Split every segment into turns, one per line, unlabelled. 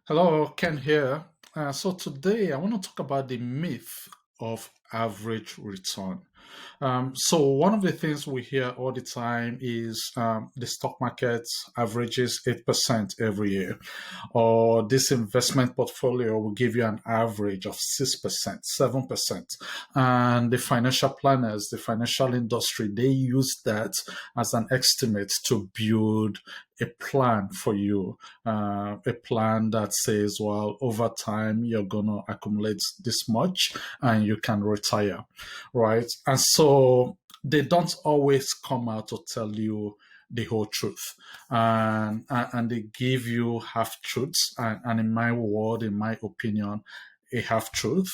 Hello, Ken here. So today I want to talk about the myth of average return. So one of the things we hear all the time is the stock market averages 8% every year, or this investment portfolio will give you an average of 6%, 7%. And the financial planners, the financial industry, they use that as an estimate to build a plan for you, a plan that says, well, over time, you're going to accumulate this much and you can retire, right? And so they don't always come out to tell you the whole truth, and they give you half truths. And in my word, in my opinion, a half truth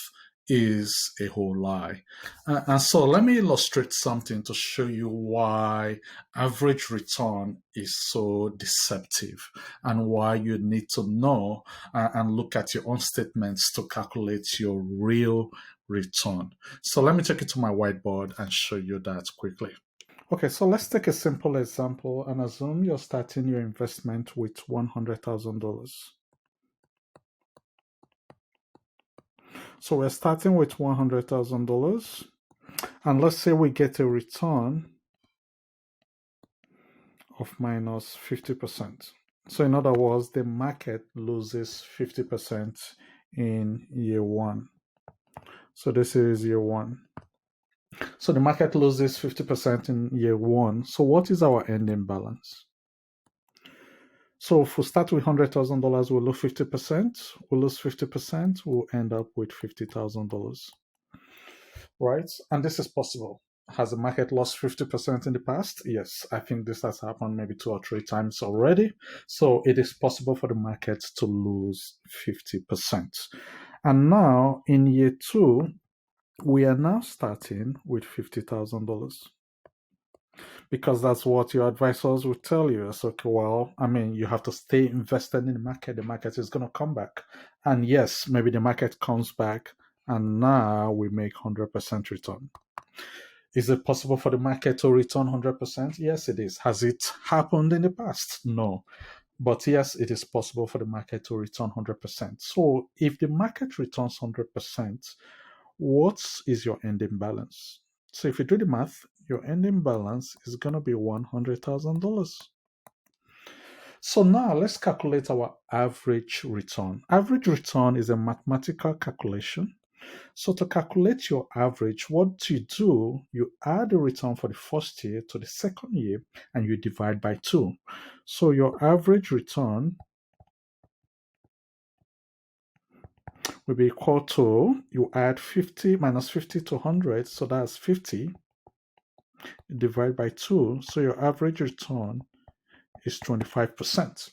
is a whole lie. And so let me illustrate something to show you why average return is so deceptive and why you need to know and look at your own statements to calculate your real return. So let me take you to my whiteboard and show you that quickly. Okay, so let's take a simple example and assume you're starting your investment with $100,000. So we're starting with $100,000, and let's say we get a return of minus 50%. So in other words, the market loses 50% in year one. So this is year one. So the market loses 50% in year one. So what is our ending balance? So if we start with $100,000, we'll lose 50%. We'll lose 50%. We'll end up with $50,000, right? And this is possible. Has the market lost 50% in the past? Yes, I think this has happened maybe 2 or 3 times already. So it is possible for the market to lose 50%. And now in year two, we are now starting with $50,000 because that's what your advisors will tell you. It's okay, well, I mean, you have to stay invested in the market. The market is going to come back. And yes, maybe the market comes back and now we make 100% return. Is it possible for the market to return 100%? Yes, it is. Has it happened in the past? No. But yes, it is possible for the market to return 100%. So if the market returns 100%, what is your ending balance? So if you do the math, your ending balance is going to be $100,000. So now let's calculate our average return. Average return is a mathematical calculation. So to calculate your average, what you do, you add the return for the first year to the second year and you divide by 2. So your average return will be equal to, you add 50 minus 50 to 100, so that's 50, divide by 2, so your average return is 25%.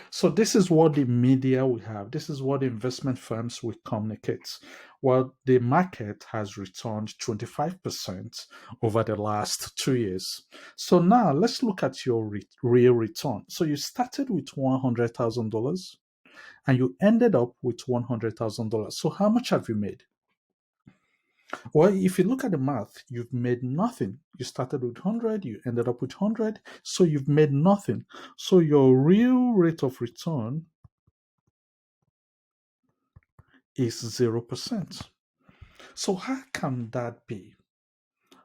So this is what the media we have. This is what the investment firms will communicate. Well, the market has returned 25% over the last 2 years. So now let's look at your real return. So you started with $100,000 and you ended up with $100,000. So how much have you made? Well, if you look at the math, you've made nothing. You started with 100, you ended up with 100, so you've made nothing. So your real rate of return is 0%. So how can that be?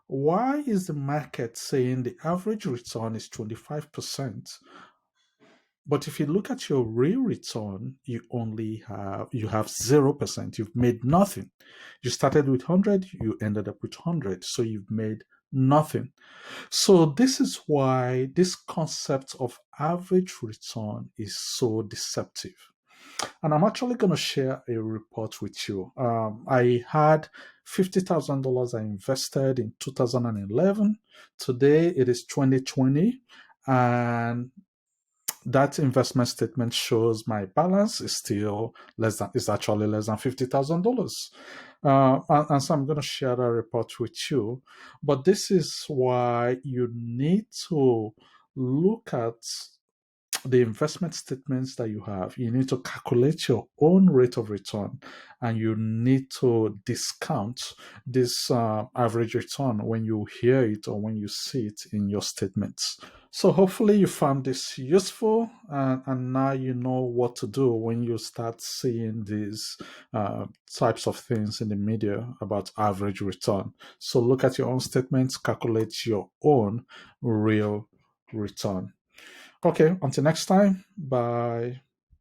Why is the market saying the average return is 25%? But if you look at your real return, you have 0%. You've made nothing. You started with 100, you ended up with 100. So you've made nothing. So this is why this concept of average return is so deceptive. And I'm actually going to share a report with you. I had $50,000 I invested in 2011. Today it is 2020. And that investment statement shows my balance is still is actually less than $50,000. And so I'm going to share that report with you. But this is why you need to look at the investment statements that you have. You need to calculate your own rate of return and you need to discount this average return when you hear it or when you see it in your statements. So hopefully you found this useful, and now you know what to do when you start seeing these types of things in the media about average return. So look at your own statements, calculate your own real return. Okay, until next time, bye.